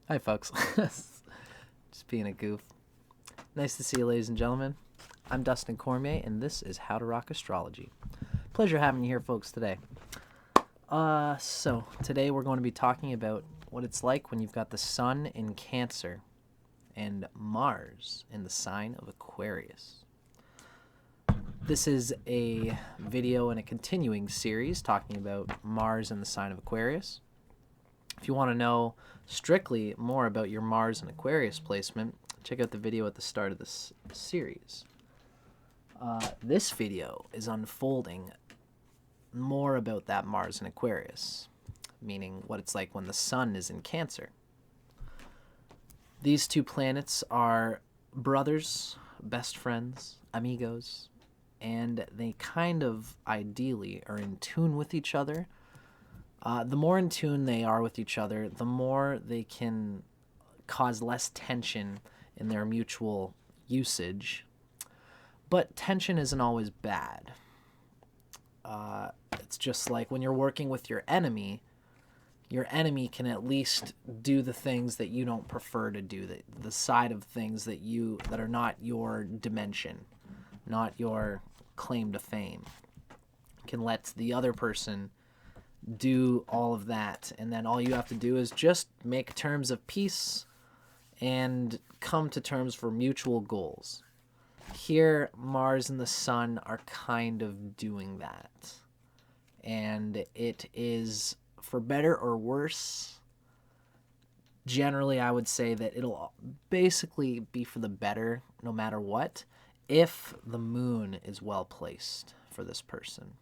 Hi, folks. Just being a goof. Nice to see you, ladies and gentlemen. I'm Dustin Cormier, and this is How to Rock Astrology. Pleasure having you here, folks, today. So today we're going to be talking about what it's like when you've got the Sun in Cancer and Mars in the sign of Aquarius. This is a video in a continuing series talking about Mars in the sign of Aquarius. If you want to know strictly more about your Mars and Aquarius placement, check out the video at the start of this series. This video is unfolding more about that Mars and Aquarius, meaning what it's like when the Sun is in Cancer. These two planets are brothers, best friends, amigos, and they kind of ideally are in tune with each other. The more in tune they are with each other, the more they can cause less tension in their mutual usage. But tension isn't always bad. It's just like when you're working with your enemy can at least do the things that you don't prefer to do, the side of things that are not your dimension, not your claim to fame. Can let the other person do all of that, and then all you have to do is just make terms of peace and come to terms for mutual goals. Here, Mars and the Sun are kind of doing that, and it is, for better or worse, generally I would say that it'll basically be for the better no matter what, if the moon is well placed for this person.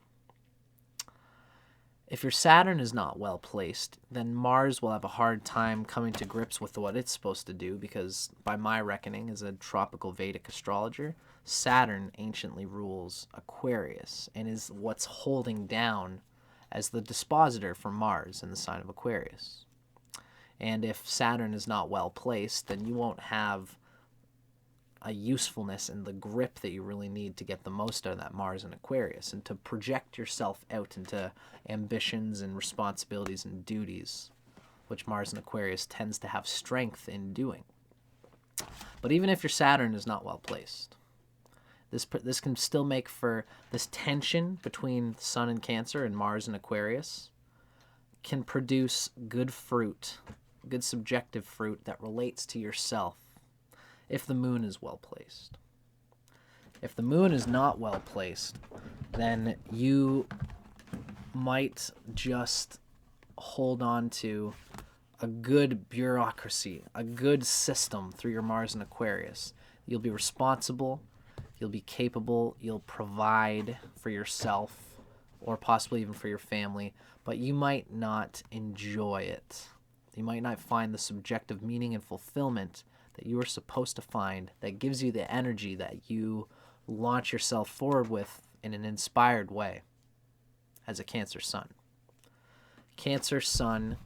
If your Saturn is not well placed, then Mars will have a hard time coming to grips with what it's supposed to do because, by my reckoning as a tropical Vedic astrologer, Saturn anciently rules Aquarius and is what's holding down as the dispositor for Mars in the sign of Aquarius. And if Saturn is not well placed, then you won't have a usefulness and the grip that you really need to get the most out of that Mars and Aquarius and to project yourself out into ambitions and responsibilities and duties, which Mars and Aquarius tends to have strength in doing. But even if your Saturn is not well placed, this can still make for this tension between Sun and Cancer and Mars and Aquarius can produce good fruit, good subjective fruit that relates to yourself if the moon is well placed. If the moon is not well placed, then you might just hold on to a good bureaucracy, a good system through your Mars and Aquarius. You'll be responsible, you'll be capable, you'll provide for yourself or possibly even for your family, but you might not enjoy it. You might not find the subjective meaning and fulfillment that you are supposed to find that gives you the energy that you launch yourself forward with in an inspired way as a Cancer Sun. Cancer Sun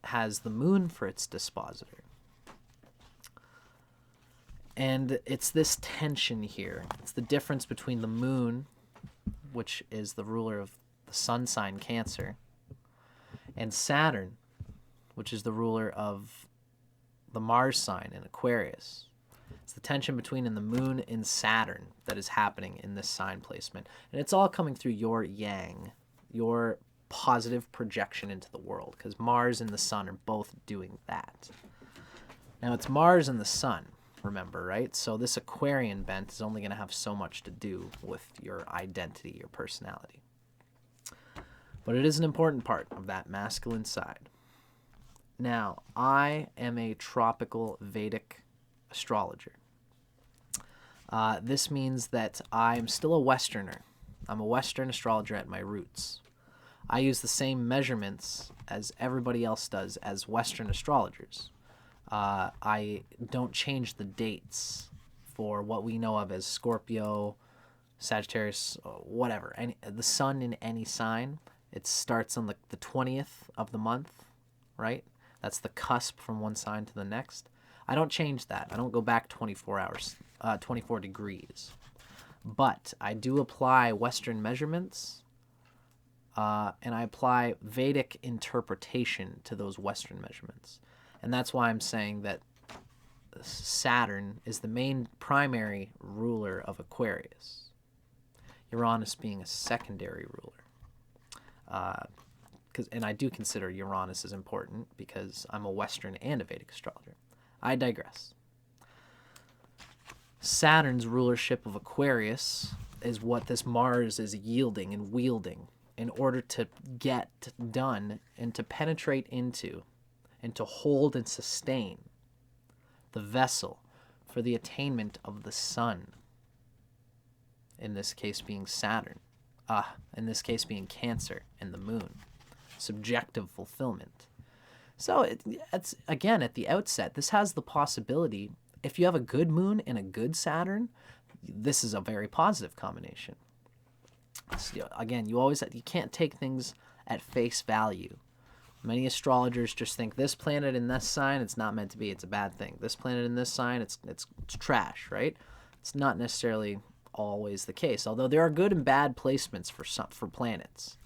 has the moon for its dispositor. And it's this tension here. It's the difference between the moon, which is the ruler of the sun sign Cancer, and Saturn, which is the ruler of the Mars sign in Aquarius. It's the tension between the moon and Saturn that is happening in this sign placement. And it's all coming through your yang, your positive projection into the world, because Mars and the Sun are both doing that. Now, it's Mars and the Sun, remember, right? So this Aquarian bent is only going to have so much to do with your identity, your personality. But it is an important part of that masculine side. Now, I am a tropical Vedic astrologer. This means that I'm still a Westerner. I'm a Western astrologer at my roots. I use the same measurements as everybody else does as Western astrologers. I don't change the dates for what we know of as Scorpio, Sagittarius, whatever. The sun in any sign, it starts on the 20th of the month, right? That's the cusp from one sign to the next. I don't change that. I don't go back 24 hours, 24 degrees. But I do apply Western measurements, and I apply Vedic interpretation to those Western measurements. And that's why I'm saying that Saturn is the main primary ruler of Aquarius, Uranus being a secondary ruler. And I do consider Uranus as important because I'm a Western and a Vedic astrologer. I digress. Saturn's rulership of Aquarius is what this Mars is yielding and wielding in order to get done and to penetrate into and to hold and sustain the vessel for the attainment of the sun. In this case being Saturn. In this case being Cancer and the moon. Subjective fulfillment. So it's again, at the outset, this has the possibility, if you have a good moon and a good Saturn, this is a very positive combination. So, again, you can't take things at face value. Many astrologers just think this planet in this sign, it's not meant to be, it's a bad thing. This planet in this sign, it's trash, right? It's not necessarily always the case, although there are good and bad placements for planets.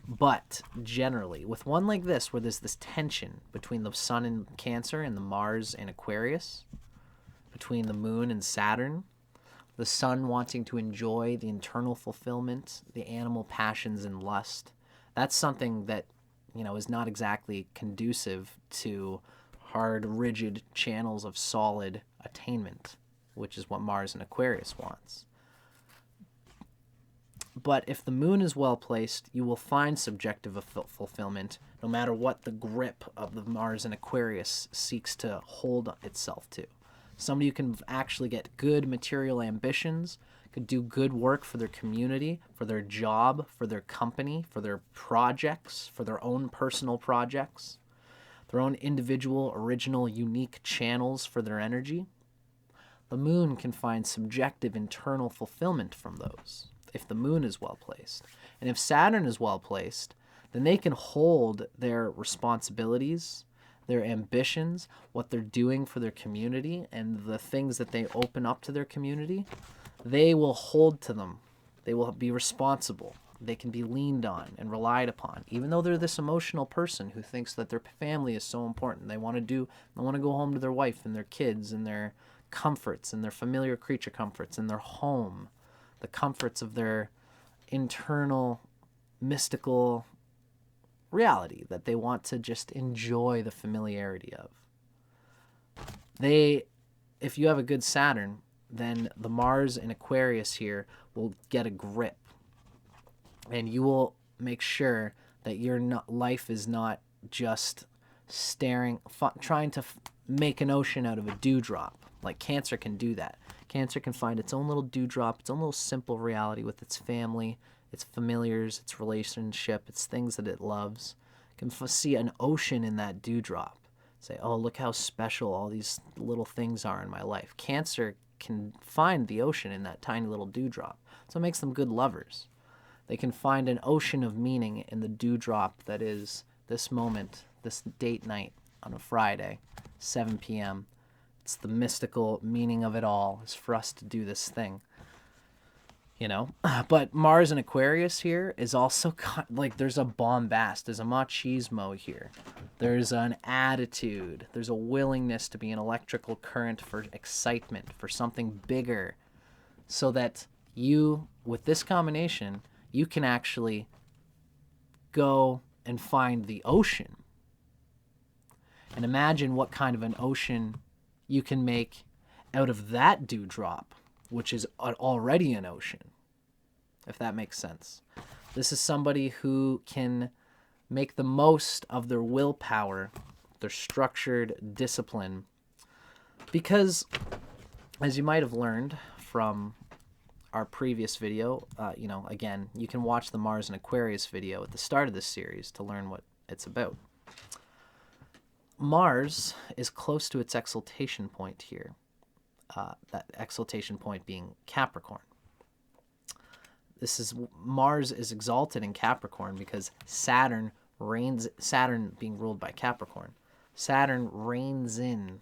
But generally, with one like this, where there's this tension between the sun and Cancer and the Mars and Aquarius, between the moon and Saturn, the sun wanting to enjoy the internal fulfillment, the animal passions and lust, that's something that, is not exactly conducive to hard, rigid channels of solid attainment, which is what Mars and Aquarius wants. But if the moon is well placed, you will find subjective fulfillment no matter what the grip of the Mars and Aquarius seeks to hold itself to. Somebody who can actually get good material ambitions, could do good work for their community, for their job, for their company, for their projects, for their own personal projects, their own individual, original, unique channels for their energy. The moon can find subjective internal fulfillment from those, if the moon is well placed. And if Saturn is well placed, then they can hold their responsibilities, their ambitions, what they're doing for their community, and the things that they open up to their community, they will hold to them. They will be responsible. They can be leaned on and relied upon, even though they're this emotional person who thinks that their family is so important. They want to go home to their wife and their kids and their comforts and their familiar creature comforts and their home, the comforts of their internal mystical reality that they want to just enjoy the familiarity of. If you have a good Saturn, then the Mars in Aquarius here will get a grip, and you will make sure that your life is not just trying to make an ocean out of a dewdrop. Like Cancer can do that. Cancer can find its own little dewdrop, its own little simple reality with its family, its familiars, its relationship, its things that it loves. Can see an ocean in that dewdrop. Say, oh, look how special all these little things are in my life. Cancer can find the ocean in that tiny little dewdrop. So it makes them good lovers. They can find an ocean of meaning in the dewdrop that is this moment, this date night on a Friday, 7 p.m. It's the mystical meaning of it all is for us to do this thing. But Mars and Aquarius here is also like there's a bombast, there's a machismo here. There's an attitude, there's a willingness to be an electrical current for excitement, for something bigger, so that you, with this combination, you can actually go and find the ocean. And imagine what kind of an ocean you can make out of that dewdrop, which is already an ocean, if that makes sense. This is somebody who can make the most of their willpower, their structured discipline, because, as you might have learned from our previous video, again, you can watch the Mars and Aquarius video at the start of this series to learn what it's about. Mars is close to its exaltation point here. That exaltation point being Capricorn. Mars is exalted in Capricorn because Saturn being ruled by Capricorn. Saturn reigns in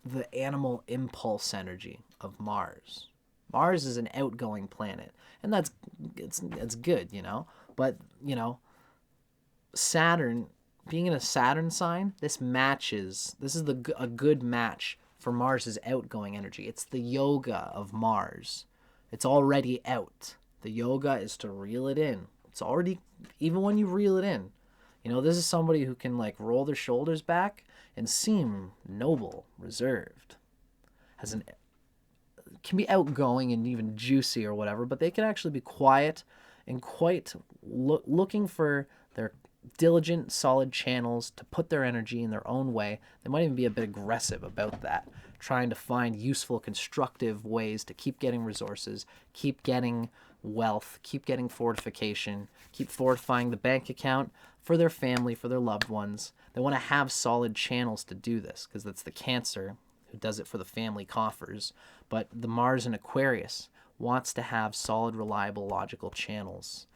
the animal impulse energy of Mars. Mars is an outgoing planet, and it's good, but Saturn being in a Saturn sign, this matches. This is a good match for Mars's outgoing energy. It's the yoga of Mars. It's already out. The yoga is to reel it in. It's already, even when you reel it in, this is somebody who can like roll their shoulders back and seem noble, reserved, can be outgoing and even juicy or whatever, but they can actually be quiet and quite looking for their diligent, solid channels to put their energy in their own way. They might even be a bit aggressive about that, trying to find useful, constructive ways to keep getting resources, keep getting wealth, keep getting fortification, keep fortifying the bank account for their family, for their loved ones. They want to have solid channels to do this because that's the Cancer who does it for the family coffers. But the Mars in Aquarius wants to have solid, reliable, logical channels.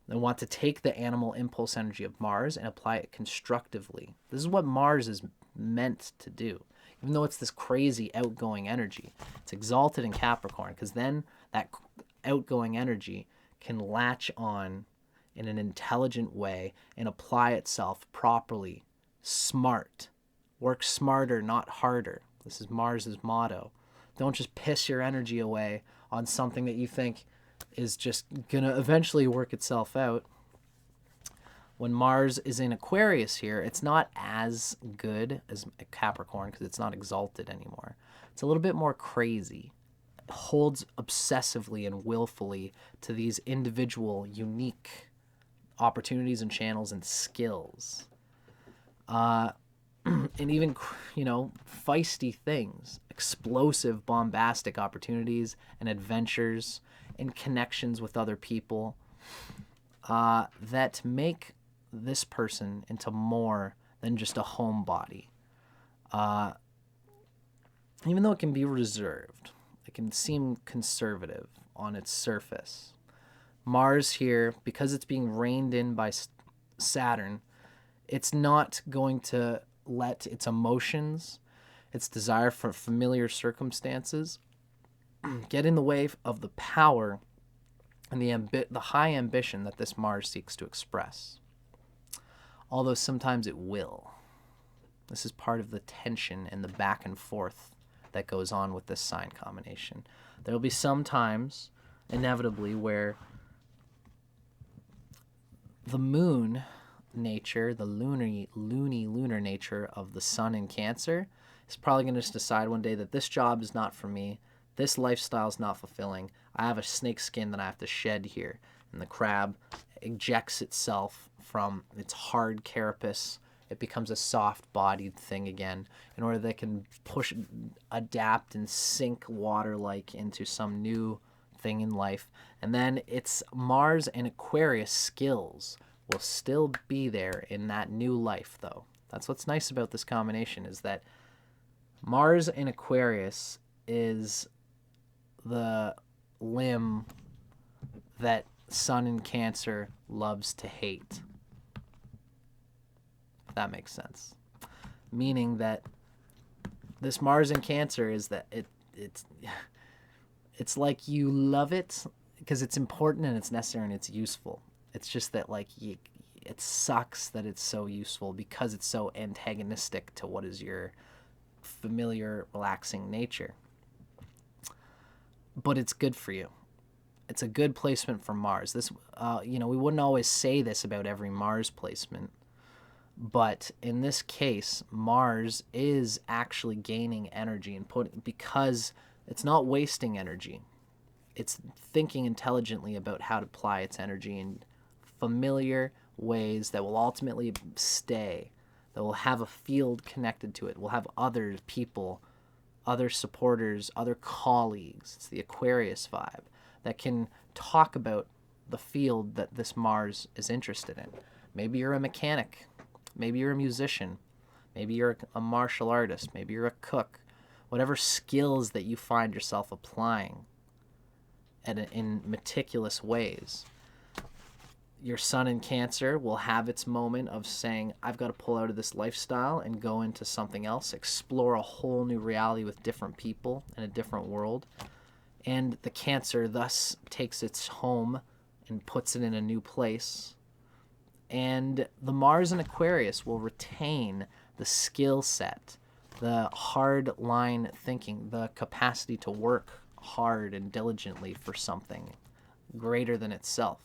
They want to take the animal impulse energy of Mars and apply it constructively. This is what Mars is meant to do. Even though it's this crazy outgoing energy, it's exalted in Capricorn because then that outgoing energy can latch on in an intelligent way and apply itself properly. Smart. Work smarter, not harder. This is Mars's motto. Don't just piss your energy away on something that you think is just going to eventually work itself out. When Mars is in Aquarius here, it's not as good as Capricorn because it's not exalted anymore. It's a little bit more crazy. It holds obsessively and willfully to these individual, unique opportunities and channels and skills. And even, feisty things, explosive, bombastic opportunities and adventures and connections with other people that make this person into more than just a homebody. Even though it can be reserved, it can seem conservative on its surface. Mars here, because it's being reined in by Saturn, it's not going to let its emotions, its desire for familiar circumstances, get in the way of the power and the high ambition that this Mars seeks to express. Although sometimes it will. This is part of the tension and the back and forth that goes on with this sign combination. There will be some times, inevitably, where the moon nature, the loony lunar nature of the sun in Cancer is probably going to just decide one day that this job is not for me, this lifestyle is not fulfilling, I have a snake skin that I have to shed here. And the crab ejects itself from its hard carapace. It becomes a soft-bodied thing again in order that it can adapt and sink water-like into some new thing in life. And then its Mars and Aquarius skills will still be there in that new life, though. That's what's nice about this combination, is that Mars in Aquarius is the limb that Sun in Cancer loves to hate. If that makes sense. Meaning that this Mars in Cancer is that it's like you love it because it's important and it's necessary and it's useful. It's just that it sucks that it's so useful because it's so antagonistic to what is your familiar, relaxing nature. But it's good for you. It's a good placement for Mars. This, we wouldn't always say this about every Mars placement, but in this case, Mars is actually gaining energy because it's not wasting energy. It's thinking intelligently about how to apply its energy in familiar ways that will ultimately stay, that will have a field connected to it, will have other people, other supporters, other colleagues. It's the Aquarius vibe that can talk about the field that this Mars is interested in. Maybe you're a mechanic. Maybe you're a musician. Maybe you're a martial artist. Maybe you're a cook. Whatever skills that you find yourself applying in meticulous ways. Your Sun in Cancer will have its moment of saying, I've got to pull out of this lifestyle and go into something else, explore a whole new reality with different people in a different world. And the Cancer thus takes its home and puts it in a new place And the Mars in Aquarius will retain the skill set, the hard line thinking, the capacity to work hard and diligently for something greater than itself.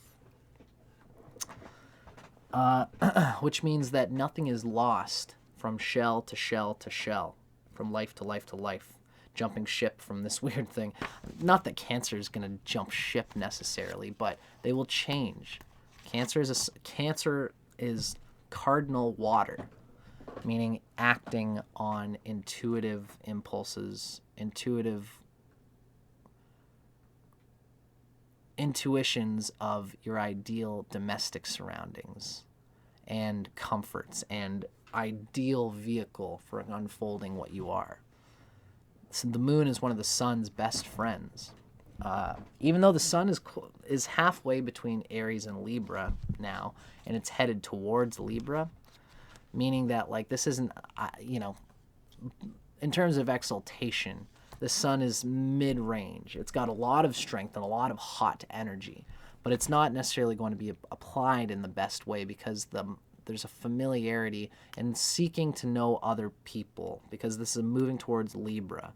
Which means that nothing is lost from shell to shell to shell, from life to life to life, jumping ship from this weird thing. Not that Cancer is going to jump ship necessarily, but they will change. Cancer is cardinal water, meaning acting on intuitive impulses, intuitions of your ideal domestic surroundings and comforts and ideal vehicle for unfolding what you are. So the moon is one of the sun's best friends. Even though the sun is halfway between Aries and Libra now, and it's headed towards Libra, meaning that like this isn't, in terms of exaltation, the sun is mid-range. It's got a lot of strength and a lot of hot energy, but it's not necessarily going to be applied in the best way because there's a familiarity and seeking to know other people, because this is moving towards Libra.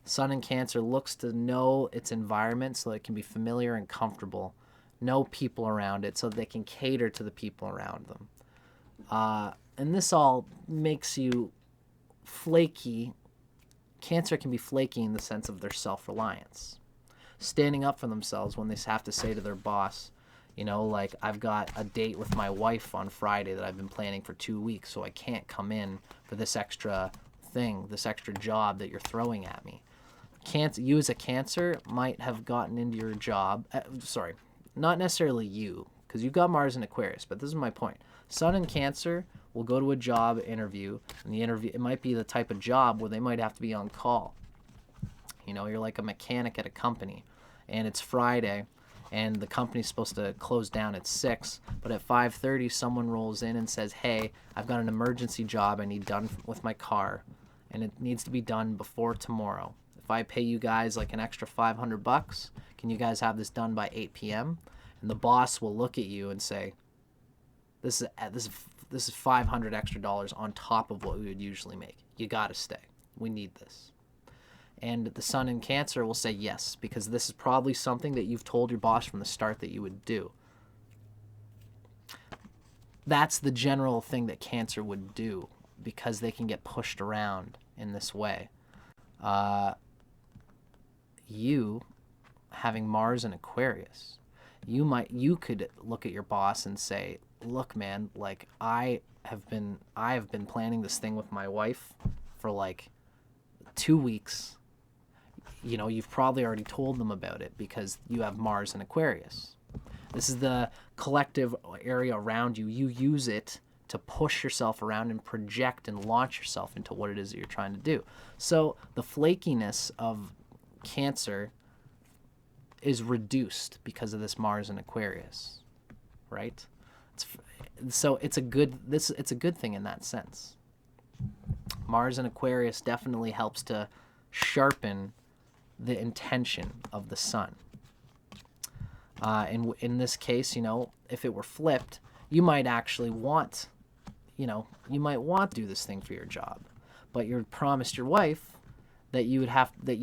Sun in Cancer looks to know its environment so that it can be familiar and comfortable, know people around it so that they can cater to the people around them. And this all makes you flaky. Cancer can be flaky in the sense of their self-reliance, standing up for themselves when they have to say to their boss, like, I've got a date with my wife on Friday that I've been planning for 2 weeks, so I can't come in for this extra thing, this extra job that you're throwing at me. You as a Cancer might have gotten into your job, not necessarily you, because you've got Mars in Aquarius, but this is my point. Sun in Cancer will go to a job interview, and the interview, it might be the type of job where they might have to be on call. You're like a mechanic at a company, and it's Friday, and the company's supposed to close down at 6, but at 5:30 someone rolls in and says, hey, I've got an emergency job I need done with my car, and it needs to be done before tomorrow. If I pay you guys like an extra $500, can you guys have this done by 8 p.m.? And the boss will look at you and say, this is $500 extra on top of what we would usually make. You got to stay. We need this. And the Sun in Cancer will say yes, because this is probably something that you've told your boss from the start that you would do. That's the general thing that Cancer would do, because they can get pushed around in this way. You having Mars in Aquarius, you could look at your boss and say, look, man, like I have been planning this thing with my wife for like 2 weeks. You've probably already told them about it because you have Mars in Aquarius. This is the collective area around you. You use it to push yourself around and project and launch yourself into what it is that you're trying to do. So the flakiness of Cancer is reduced because of this Mars in Aquarius, right? It's a good thing in that sense. Mars in Aquarius definitely helps to sharpen the intention of the sun. And in this case, if it were flipped, you might actually want, you might want to do this thing for your job, but you promised your wife that you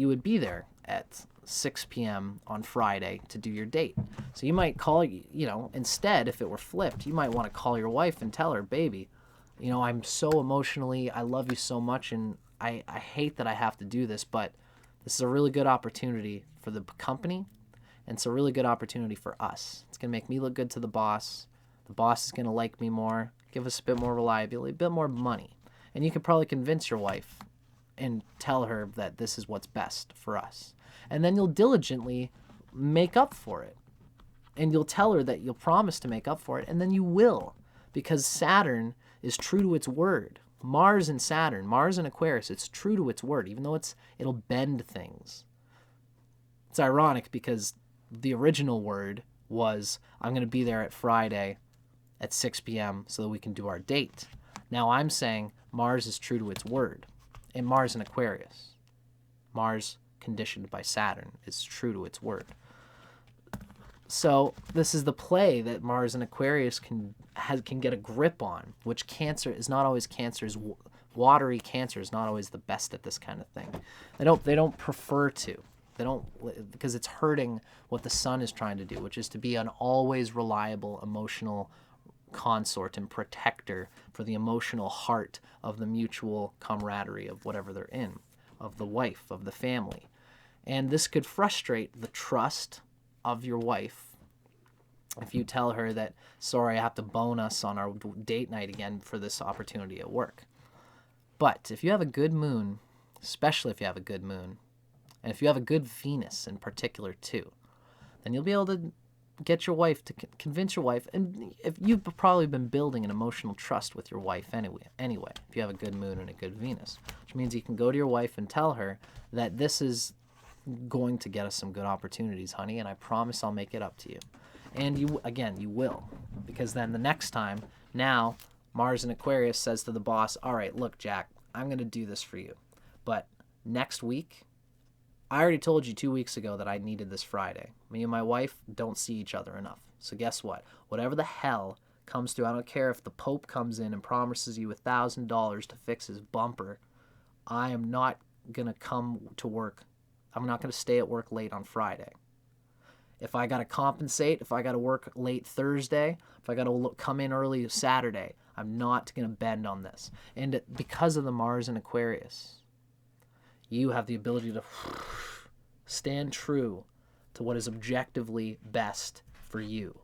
would be there at 6 p.m. on Friday to do your date. So you might call, instead, if it were flipped, you might want to call your wife and tell her, baby, I'm so emotionally, I love you so much, and I hate that I have to do this, but this is a really good opportunity for the company, and it's a really good opportunity for us. It's going to make me look good to the boss. The boss is going to like me more, give us a bit more reliability, a bit more money. And you could probably convince your wife and tell her that this is what's best for us. And then you'll diligently make up for it. And you'll tell her that you'll promise to make up for it, and then you will, because Saturn is true to its word. Mars and Saturn, Mars and Aquarius, it's true to its word, even though it'll bend things. It's ironic because the original word was, I'm going to be there at Friday at 6 p.m. so that we can do our date. Now I'm saying Mars is true to its word. And Mars and Aquarius, Mars conditioned by Saturn, is true to its word. So this is the play that Mars and Aquarius can get a grip on, which Cancer is not always. Watery Cancer is not always the best at this kind of thing. They don't prefer to. They don't, because it's hurting what the Sun is trying to do, which is to be an always reliable emotional consort and protector for the emotional heart of the mutual camaraderie of whatever they're in, of the wife, of the family. And this could frustrate the trust of your wife if you tell her that, sorry, I have to bone us on our date night again for this opportunity at work. But if you have a good moon, especially if you have a good moon, and if you have a good Venus in particular too, then you'll be able to get your wife to convince your wife, and if you've probably been building an emotional trust with your wife anyway, if you have a good moon and a good Venus, which means you can go to your wife and tell her that this is going to get us some good opportunities, honey, and I promise I'll make it up to you. And you will, because then the next time, now Mars and Aquarius says to the boss, all right, look, Jack, I'm going to do this for you, but next week, I already told you 2 weeks ago that I needed this Friday. Me and my wife don't see each other enough. So guess what? Whatever the hell comes through, I don't care if the Pope comes in and promises you $1,000 to fix his bumper, I am not going to come to work. I'm not going to stay at work late on Friday. If I got to compensate, if I got to work late Thursday, if I got to come in early Saturday, I'm not going to bend on this. And because of the Mars and Aquarius, you have the ability to stand true to what is objectively best for you.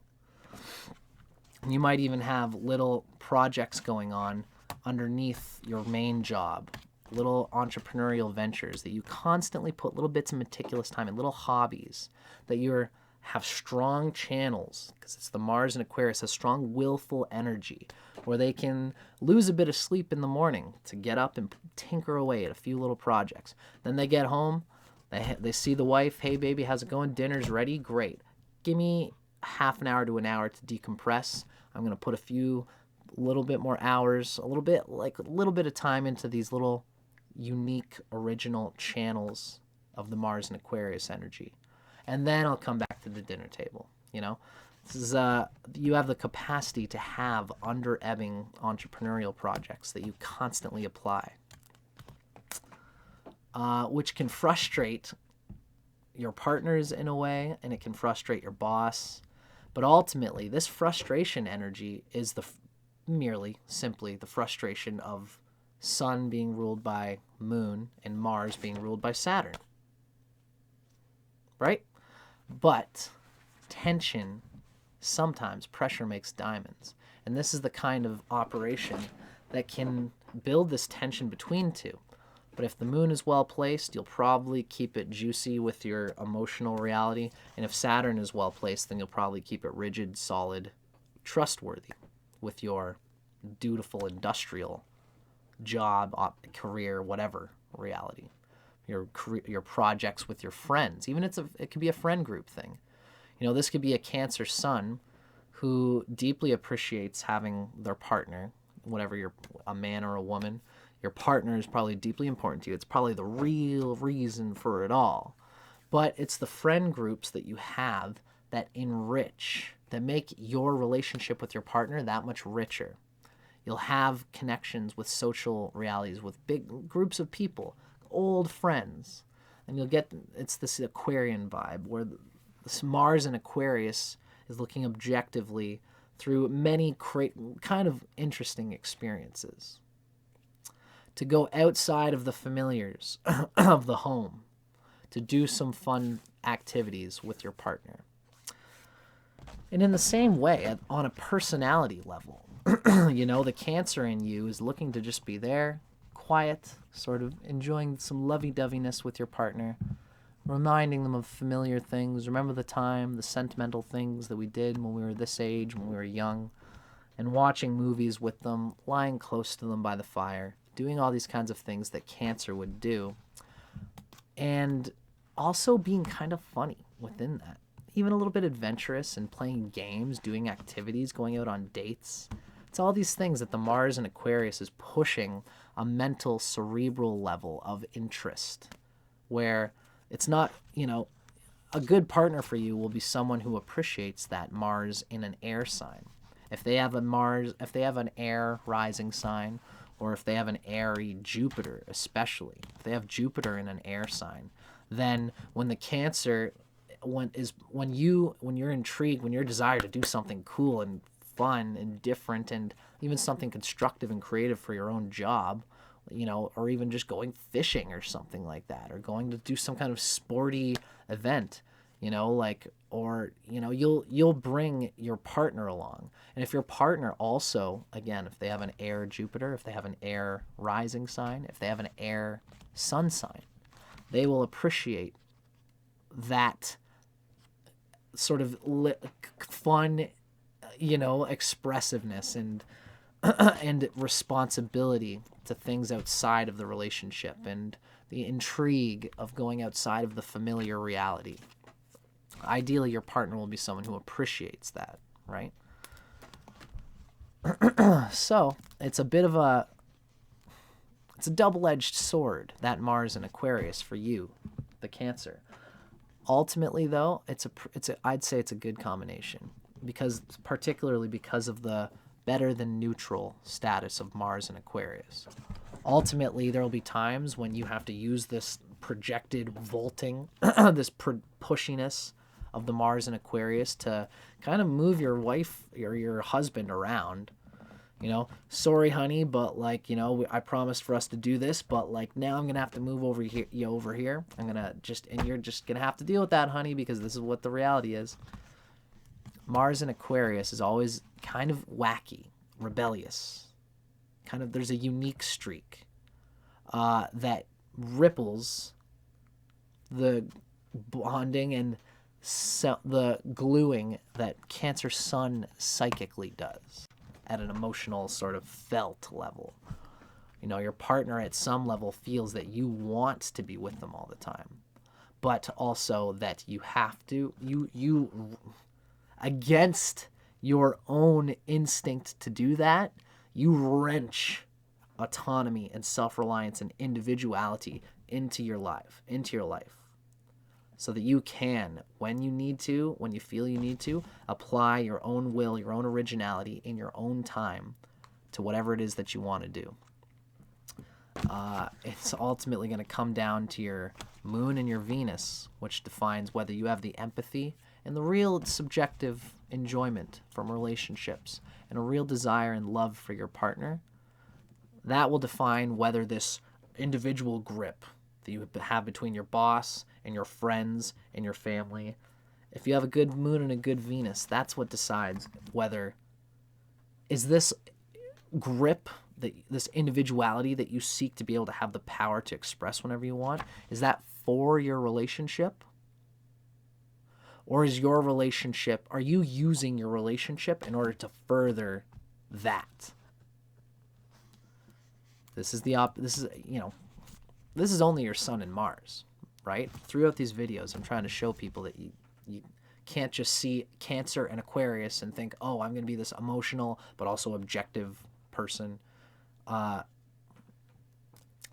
And you might even have little projects going on underneath your main job, little entrepreneurial ventures that you constantly put little bits of meticulous time in, little hobbies that you have strong channels, because it's the Mars and Aquarius, has strong willful energy where they can lose a bit of sleep in the morning to get up and tinker away at a few little projects. Then they get home, they see the wife, hey baby, how's it going? Dinner's ready? Great. Give me half an hour to an hour to decompress. I'm going to put a little bit more hours, a little bit of time into these little unique original channels of the Mars and Aquarius energy. And then I'll come back to the dinner table, you know? This is, you have the capacity to have under-ebbing entrepreneurial projects that you constantly apply, which can frustrate your partners in a way, and it can frustrate your boss. But ultimately, this frustration energy is simply the frustration of Sun being ruled by Moon and Mars being ruled by Saturn. Right? But tension, sometimes pressure makes diamonds. And this is the kind of operation that can build this tension between two. But if the moon is well placed, you'll probably keep it juicy with your emotional reality. And if Saturn is well placed, then you'll probably keep it rigid, solid, trustworthy with your dutiful, industrial job, career, whatever reality. Your projects with your friends. Even it could be a friend group thing. You know, this could be a Cancer Sun who deeply appreciates having their partner, whatever you're, a man or a woman. Your partner is probably deeply important to you. It's probably the real reason for it all. But it's the friend groups that you have that enrich, that make your relationship with your partner that much richer. You'll have connections with social realities, with big groups of people, old friends, and it's this Aquarian vibe where this Mars and Aquarius is looking objectively through many kind of interesting experiences to go outside of the familiars of the home, to do some fun activities with your partner. And in the same way, on a personality level, you know, the Cancer in you is looking to just be there, quiet, sort of enjoying some lovey-doveyness with your partner, reminding them of familiar things. Remember the time, the sentimental things that we did when we were this age, when we were young, and watching movies with them, lying close to them by the fire, doing all these kinds of things that Cancer would do, and also being kind of funny within that. Even a little bit adventurous and playing games, doing activities, going out on dates. It's all these things that the Mars and Aquarius is pushing a mental, cerebral level of interest, where it's not, you know, a good partner for you will be someone who appreciates that Mars in an air sign. If they have an air rising sign, or if they have an airy Jupiter, especially if they have Jupiter in an air sign, then when the Cancer, when you're intrigued, when you're desire to do something cool and fun and different, and even something constructive and creative for your own job, or even just going fishing or something like that, or going to do some kind of sporty event, you'll bring your partner along. And if your partner also, again, if they have an air Jupiter, if they have an air rising sign, if they have an air sun sign, they will appreciate that sort of fun, expressiveness and and responsibility to things outside of the relationship, and the intrigue of going outside of the familiar reality. Ideally, your partner will be someone who appreciates that, right? So it's a double-edged sword, that Mars in Aquarius for you, the Cancer. Ultimately, though, I'd say it's a good combination, particularly because of the better than neutral status of Mars in Aquarius. Ultimately, there will be times when you have to use this projected vaulting, this pushiness of the Mars in Aquarius to kind of move your wife or your husband around. Sorry, honey, but I promised for us to do this, but now I'm gonna have to move over here. And you're just gonna have to deal with that, honey, because this is what the reality is. Mars in Aquarius is always kind of wacky, rebellious. There's a unique streak that ripples the bonding and the gluing that Cancer Sun psychically does at an emotional sort of felt level. Your partner at some level feels that you want to be with them all the time, but also that you have to, you against your own instinct to do that, you wrench autonomy and self-reliance and individuality into your life, so that you can, when you feel you need to, apply your own will, your own originality in your own time to whatever it is that you want to do. It's ultimately going to come down to your moon and your Venus, which defines whether you have the empathy and the real subjective enjoyment from relationships and a real desire and love for your partner. That will define whether this individual grip that you have between your boss and your friends and your family, if you have a good moon and a good Venus, that's what decides whether is this grip, this individuality that you seek to be able to have the power to express whenever you want, is that for your relationship? Or is your relationship, are you using your relationship in order to further that? This is only your Sun and Mars, right? Throughout these videos, I'm trying to show people that you can't just see Cancer and Aquarius and think, oh, I'm going to be this emotional but also objective person.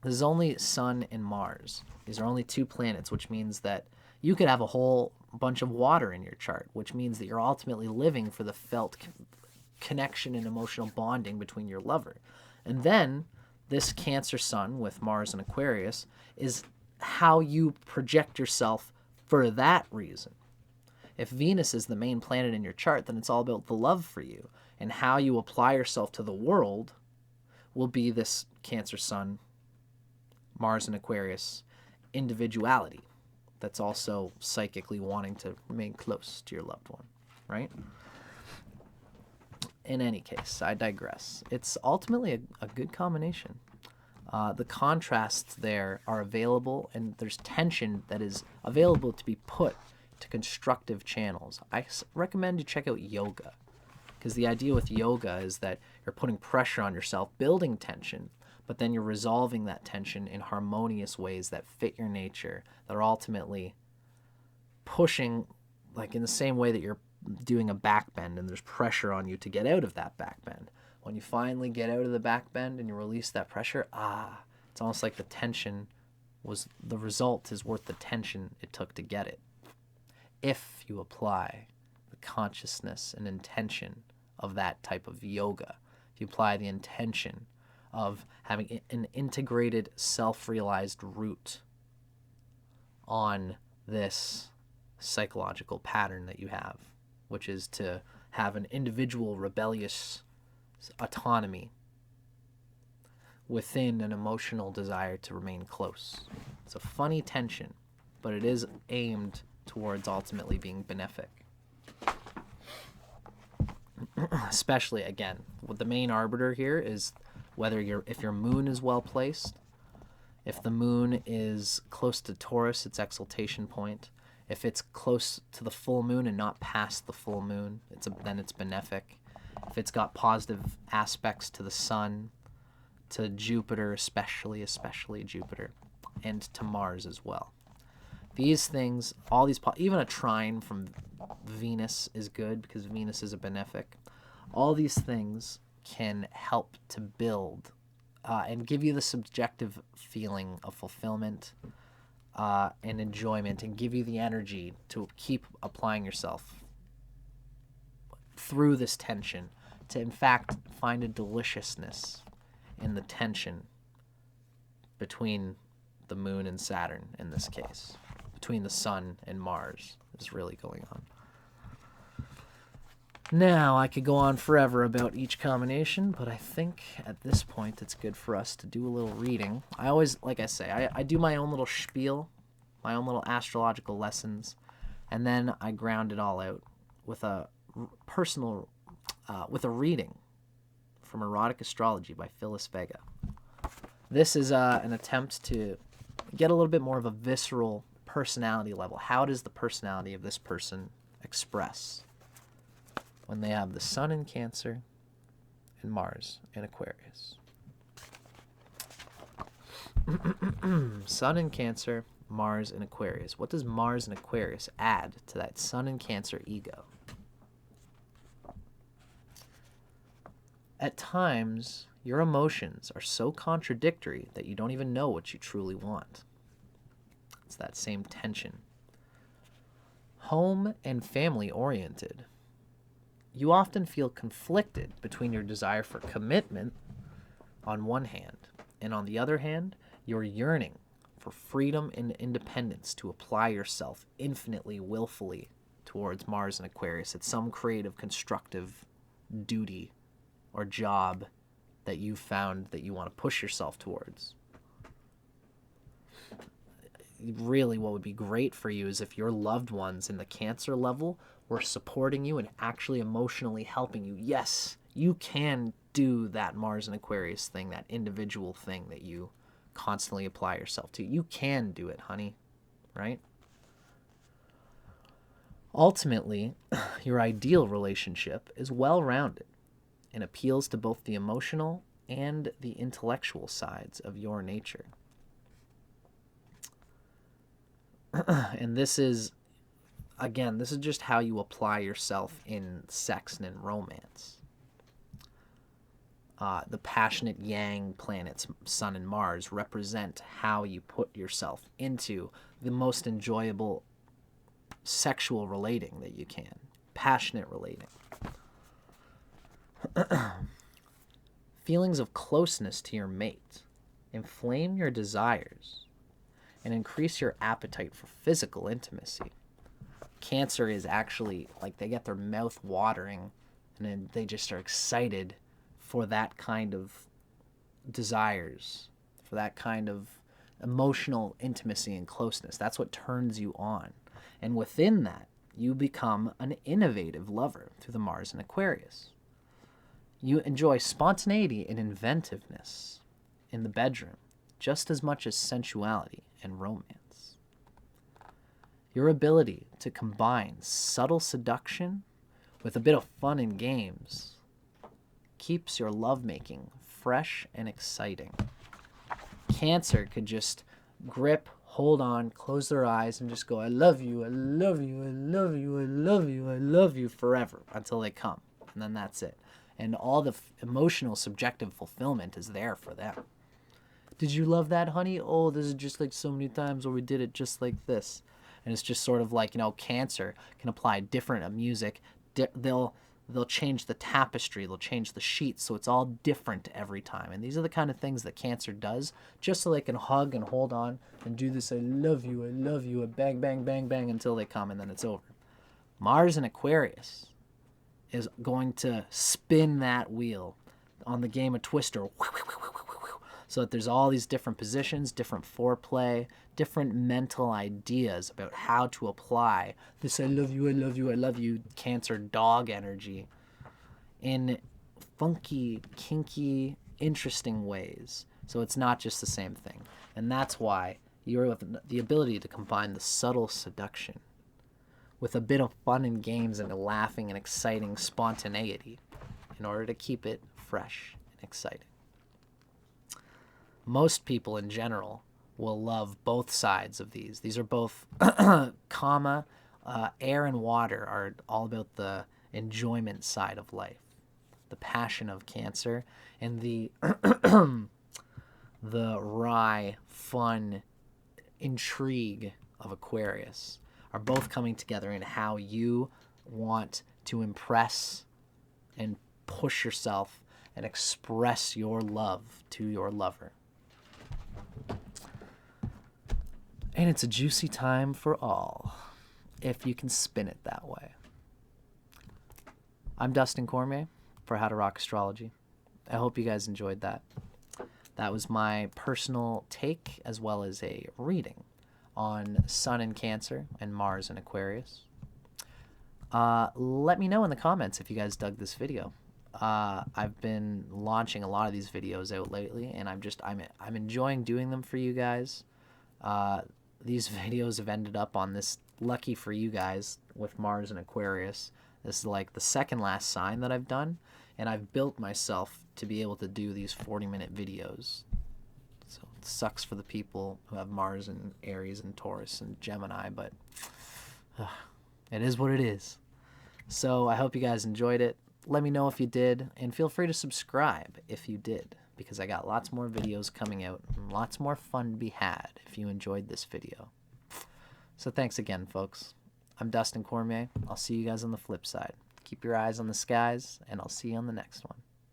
This is only Sun and Mars. These are only two planets, which means that you could have a whole bunch of water in your chart, which means that you're ultimately living for the felt connection and emotional bonding between your lover. And then this Cancer Sun with Mars and Aquarius is how you project yourself for that reason. If Venus is the main planet in your chart, then it's all about the love for you, and how you apply yourself to the world will be this Cancer Sun, Mars and Aquarius individuality that's also psychically wanting to remain close to your loved one, right? In any case, I digress. It's ultimately a good combination. The contrasts there are available, and there's tension that is available to be put to constructive channels. I recommend you check out yoga, because the idea with yoga is that you're putting pressure on yourself, building tension, but then you're resolving that tension in harmonious ways that fit your nature, that are ultimately pushing, in the same way that you're doing a back bend and there's pressure on you to get out of that back bend. When you finally get out of the back bend and you release that pressure, it's almost like the tension the result is worth the tension it took to get it. if you apply the consciousness and intention of that type of yoga. If you apply the intention of having an integrated, self-realized root on this psychological pattern that you have, which is to have an individual rebellious autonomy within an emotional desire to remain close. It's a funny tension, but it is aimed towards ultimately being benefic. Especially, again, what the main arbiter here is whether if your moon is well placed. If the moon is close to Taurus, its exaltation point. If it's close to the full moon and not past the full moon, then it's benefic. If it's got positive aspects to the sun, to Jupiter, especially Jupiter, and to Mars as well. These things, all these, even a trine from Venus is good because Venus is a benefic. All these things can help to build and give you the subjective feeling of fulfillment and enjoyment, and give you the energy to keep applying yourself through this tension, to in fact find a deliciousness in the tension between the moon and Saturn in this case, between the sun and Mars is really going on. Now, I could go on forever about each combination, but I think at this point it's good for us to do a little reading. I always, like I say, I do my own little spiel, my own little astrological lessons, and then I ground it all out with a personal, with a reading from Erotic Astrology by Phyllis Vega. This is an attempt to get a little bit more of a visceral personality level. How does the personality of this person express when they have the Sun in Cancer and Mars in Aquarius? Sun in Cancer, Mars in Aquarius. What does Mars in Aquarius add to that Sun in Cancer ego? At times, your emotions are so contradictory that you don't even know what you truly want. It's that same tension. Home and family oriented. You often feel conflicted between your desire for commitment on one hand, and on the other hand, your yearning for freedom and independence to apply yourself infinitely, willfully towards Mars and Aquarius at some creative, constructive duty or job that you found that you want to push yourself towards. Really, what would be great for you is if your loved ones in the Cancer level were supporting you and actually emotionally helping you. Yes, you can do that Mars and Aquarius thing, that individual thing that you constantly apply yourself to. You can do it, honey, right? Ultimately, your ideal relationship is well-rounded and appeals to both the emotional and the intellectual sides of your nature. And this is, again, this is just how you apply yourself in sex and in romance. The passionate yang planets, Sun and Mars, represent how you put yourself into the most enjoyable sexual relating that you can. Passionate relating. Feelings of closeness to your mate inflame your desires and increase your appetite for physical intimacy. Cancer is actually like they get their mouth watering and then they just are excited for that kind of desires, for that kind of emotional intimacy and closeness. That's what turns you on. And within that, you become an innovative lover through the Mars and Aquarius. You enjoy spontaneity and inventiveness in the bedroom just as much as sensuality and romance. Your ability to combine subtle seduction with a bit of fun and games keeps your lovemaking fresh and exciting. Cancer could just grip, hold on, close their eyes, and just go, I love you, I love you, I love you, I love you, I love you forever until they come. And then that's it. And all the emotional, subjective fulfillment is there for them. Did you love that, honey? Oh, this is just like so many times where we did it just like this. And it's just sort of like, Cancer can apply different music. They'll change the tapestry, they'll change the sheets, so it's all different every time. And these are the kind of things that Cancer does, just so they can hug and hold on and do this I love you, bang, bang, bang, bang, until they come, and then it's over. Mars in Aquarius is going to spin that wheel on the game of Twister, so that there's all these different positions, different foreplay, different mental ideas about how to apply this I love you, Cancer dog energy in funky, kinky, interesting ways. So it's not just the same thing. And that's why you have the ability to combine the subtle seduction with a bit of fun and games and laughing and exciting spontaneity in order to keep it fresh and exciting. Most people in general will love both sides of these. These are both air and water are all about the enjoyment side of life, the passion of Cancer, and the the wry, fun, intrigue of Aquarius are both coming together in how you want to impress and push yourself and express your love to your lover. And it's a juicy time for all, if you can spin it that way. I'm Dustin Cormier for How to Rock Astrology. I hope you guys enjoyed that. That was my personal take, as well as a reading on Sun in Cancer and Mars in Aquarius. Let me know in the comments if you guys dug this video. I've been launching a lot of these videos out lately, and I'm enjoying doing them for you guys. These videos have ended up on this, lucky for you guys, with Mars and Aquarius. This is like the second last sign that I've done, and I've built myself to be able to do these 40-minute videos. So it sucks for the people who have Mars and Aries and Taurus and Gemini, but it is what it is. So I hope you guys enjoyed it. Let me know if you did, and feel free to subscribe if you did, because I got lots more videos coming out and lots more fun to be had if you enjoyed this video. So thanks again, folks. I'm Dustin Cormier. I'll see you guys on the flip side. Keep your eyes on the skies, and I'll see you on the next one.